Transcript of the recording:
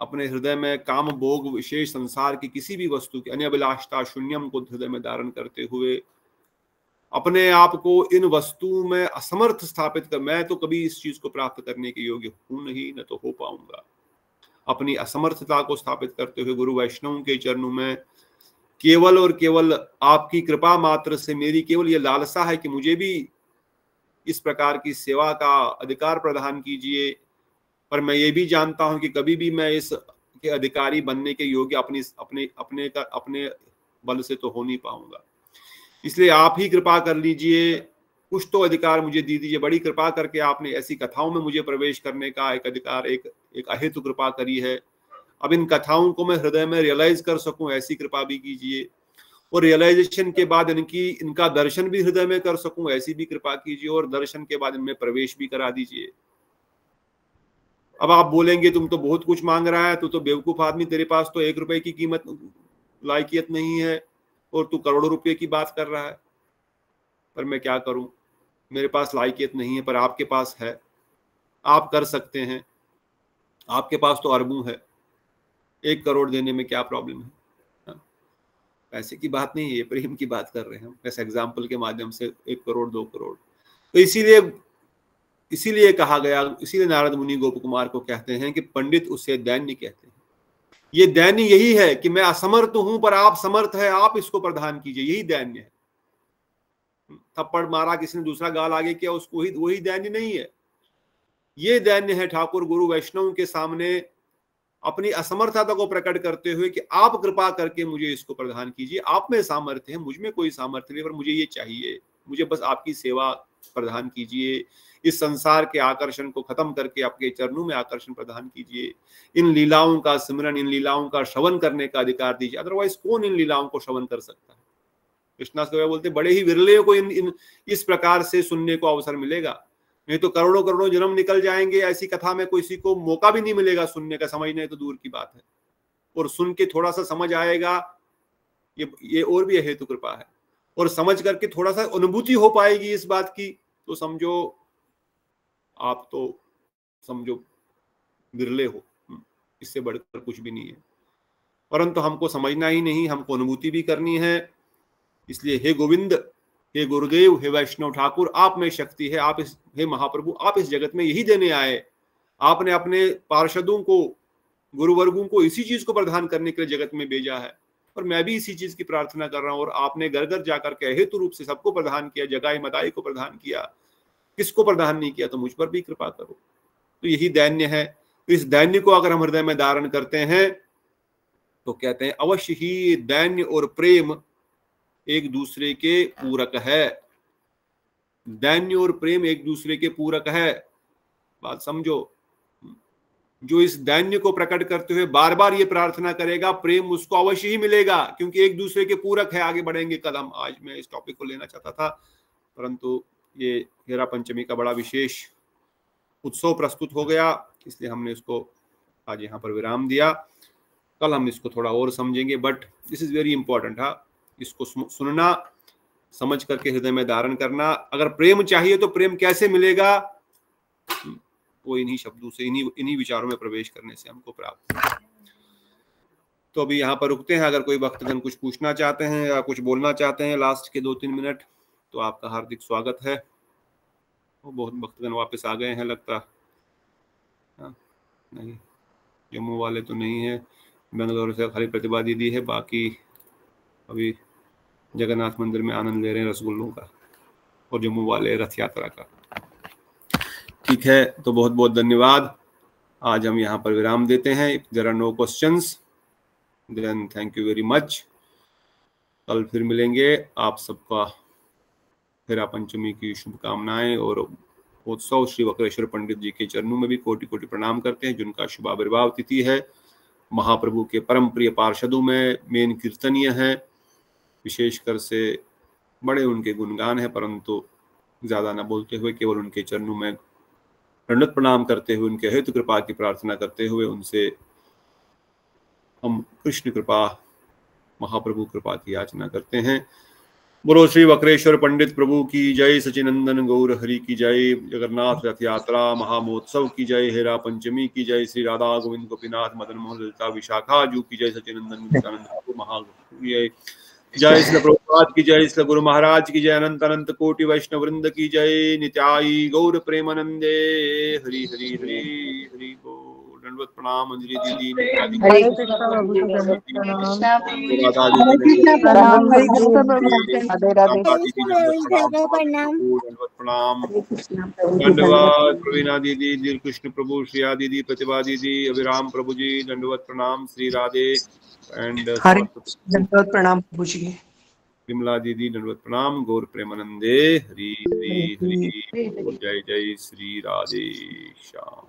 अपने हृदय में काम भोग विशेष संसार की किसी भी वस्तु की अनभिलाषता शून्यम को हृदय में धारण करते हुए अपने आप को इन वस्तुओं में असमर्थ स्थापित कर, मैं तो कभी इस चीज को प्राप्त करने के योग्य हूं नहीं, न तो हो पाऊंगा, अपनी असमर्थता को स्थापित करते हुए गुरु वैष्णव के चरणों में केवल और केवल आपकी कृपा मात्र से मेरी केवल ये लालसा है कि मुझे भी इस प्रकार की सेवा का अधिकार प्रदान कीजिए। पर मैं ये भी जानता हूं कि कभी भी मैं इस के अधिकारी बनने के योग्य अपने बल से तो हो नहीं पाऊंगा। इसलिए आप ही कृपा कर लीजिए, कुछ तो अधिकार मुझे दे दीजिए। बड़ी कृपा करके आपने ऐसी कथाओं में मुझे प्रवेश करने का एक अधिकार, एक अहेतु कृपा करी है। अब इन कथाओं को मैं हृदय में रियलाइज कर सकूं, ऐसी कृपा भी कीजिए। और रियलाइजेशन के बाद इनका दर्शन भी हृदय में कर सकूं, ऐसी भी कृपा कीजिए। और दर्शन के बाद इनमें प्रवेश भी करा दीजिए। अब आप बोलेंगे तुम तो बहुत कुछ मांग रहा है, तू तो बेवकूफ आदमी, तेरे पास तो 1 रुपए की कीमत लायकियत नहीं है और तू करोड़ों रुपए की बात कर रहा है। पर मैं क्या करूं, मेरे पास लायकियत नहीं है, पर आपके पास है, आप कर सकते हैं। आपके पास तो अरबों है, 1 करोड़ देने में क्या प्रॉब्लम है? पैसे की बात नहीं है, ये प्रेम की बात कर रहे हैं हम, ऐसे एग्जाम्पल के माध्यम से 1 करोड़ 2 करोड़। तो इसीलिए कहा गया, इसीलिए नारद मुनि गोप कुमार को कहते हैं कि पंडित उसे दैन्य कहते हैं। ये दैन्य यही है कि मैं असमर्थ हूं पर आप समर्थ है, आप इसको प्रदान कीजिए, यही दैन्य है। थप्पड़ मारा किसी ने, दूसरा गाल आगे किया, उसको वही दैन्य नहीं है। ये दैन्य है ठाकुर गुरु वैष्णव के सामने अपनी असमर्थता को प्रकट करते हुए कि आप कृपा करके मुझे इसको प्रदान कीजिए। आप में सामर्थ्य है, मुझ में कोई सामर्थ्य नहीं, पर मुझे ये चाहिए, मुझे बस आपकी सेवा प्रदान कीजिए। इस संसार के आकर्षण को खत्म करके आपके चरणों में आकर्षण प्रदान कीजिए। इन लीलाओं का सिमरन, इन लीलाओं का श्रवण करने का अधिकार दीजिए। अदरवाइज कौन इन लीलाओं को श्रवण कर सकता है? कृष्णा बोलते बड़े ही विरले को इस प्रकार से सुनने को अवसर मिलेगा, नहीं तो करोड़ों करोड़ों जन्म निकल जाएंगे, ऐसी कथा में किसी को मौका भी नहीं मिलेगा सुनने का। समझने तो दूर की बात है, और सुन के थोड़ा सा समझ आएगा, ये और भी हेतु कृपा है। और समझ करके थोड़ा सा अनुभूति हो पाएगी इस बात की, तो समझो आप तो समझो विरले हो, इससे बढ़कर कुछ भी नहीं है। परंतु हमको समझना ही नहीं, हमको अनुभूति भी करनी है। इसलिए हे गोविंद, हे गुरुदेव, हे वैष्णव ठाकुर, आप में शक्ति है, आप इस, हे महाप्रभु, आप इस जगत में यही देने आए। आपने अपने पार्षदों को, गुरुवर्गों को इसी चीज को प्रदान करने के लिए जगत में भेजा है, और मैं भी इसी चीज की प्रार्थना कर रहा हूं। और आपने घर घर जाकर के हेतु रूप से सबको प्रदान किया, जगाई मदाई को प्रदान किया, किसको प्रदान नहीं किया? तो मुझ पर भी कृपा करो। तो यही दैन्य है। तो इस दैन्य को अगर हम हृदय में धारण करते हैं तो कहते हैं अवश्य ही दैन्य और प्रेम एक दूसरे के पूरक है। दैन्य और प्रेम एक दूसरे के पूरक है, बात समझो। जो इस दैन्य को प्रकट करते हुए बार बार ये प्रार्थना करेगा, प्रेम उसको अवश्य ही मिलेगा, क्योंकि एक दूसरे के पूरक है। आगे बढ़ेंगे कदम। आज मैं इस टॉपिक को लेना चाहता था, परंतु ये हेरा पंचमी का बड़ा विशेष उत्सव प्रस्तुत हो गया, इसलिए हमने इसको आज यहाँ पर विराम दिया। कल हम इसको थोड़ा और समझेंगे, but this is very important. हाँ, इसको सुनना, समझ करके हृदय में धारण करना। अगर प्रेम चाहिए तो प्रेम कैसे मिलेगा? वो इन्हीं शब्दों से, इन्हीं विचारों में प्रवेश करने से हमको प्राप्त। तो अभी यहाँ पर रुकते हैं। अगर कोई भक्तगण कुछ पूछना चाहते हैं या कुछ बोलना चाहते हैं लास्ट के 2-3 मिनट, तो आपका हार्दिक स्वागत है। वो बहुत भक्तगण वापस आ गए हैं लगता। नहीं, जम्मू वाले तो नहीं है, बेंगलोर से खाली प्रतिभा दीदी है, बाकी अभी जगन्नाथ मंदिर में आनंद ले रहे हैं रसगुल्लों का, और जम्मू वाले रथ यात्रा का। ठीक है, तो बहुत बहुत धन्यवाद। आज हम यहाँ पर विराम देते हैं। If there are no questions then thank you very much. कल फिर मिलेंगे। आप सबका हेरा पंचमी की शुभकामनाएं और उत्सव श्री वक्रेश्वर पंडित जी के चरणों में भी कोटि कोटि प्रणाम करते हैं, जिनका शुभ आविर्भाव तिथि है। महाप्रभु के परम प्रिय पार्षदों में मेन कीर्तनीय है, विशेषकर से बड़े उनके गुणगान है, परंतु ज्यादा न बोलते हुए केवल उनके चरणों में दंडवत प्रणाम करते हुए, उनके हेतु कृपा की प्रार्थना करते हुए उनसे हम कृष्ण कृपा, महाप्रभु कृपा की याचना करते हैं। बोलो श्री वक्रेश्वर पंडित प्रभु की जय, सचिनंदन गौर हरि की जय, जगन्नाथ रथ यात्रा महामहोत्सव की जय, हेरा पंचमी की जय, श्री राधा गोविंद गोपीनाथ मदन मोहन ललिता विशाखा जू की जय, सचिनंदन विवेकानंद महागुरु की जय, जय श्री प्रभुपाद की जय, श्री गुरु महाराज की जय, अनंत अनंत कोटि वैष्णव वृंद की जय, नित्याई गौर प्रेमानंदे, हरि हरि हरि हरि बोल। दंडवत प्रणाम अंजलि दीदी, हरे कृष्णा प्रभु जी, दंडवत प्रणाम। राधा हरे दीदी कृष्णा प्रणाम, हरे कृष्णा प्रभु राधे राधे। राधा दीदी दंडवत प्रणाम, प्रणाम। दंडवत प्रणाम, हरे कृष्णा प्रभु जी, दंडवत प्रवीणा दीदी, दिल कृष्ण प्रभु, श्रिया दीदी, प्रतिभा दीदी, अभिराम प्रभु जी, दंडवत प्रणाम, श्री राधे एंड हरे समर्थ दंडवत प्रणाम प्रभु जी। विमला दीदी दंडवत प्रणाम, गौर प्रेमानंदे, हरि हरि हरि बोल, जय जय श्री राधे श्याम।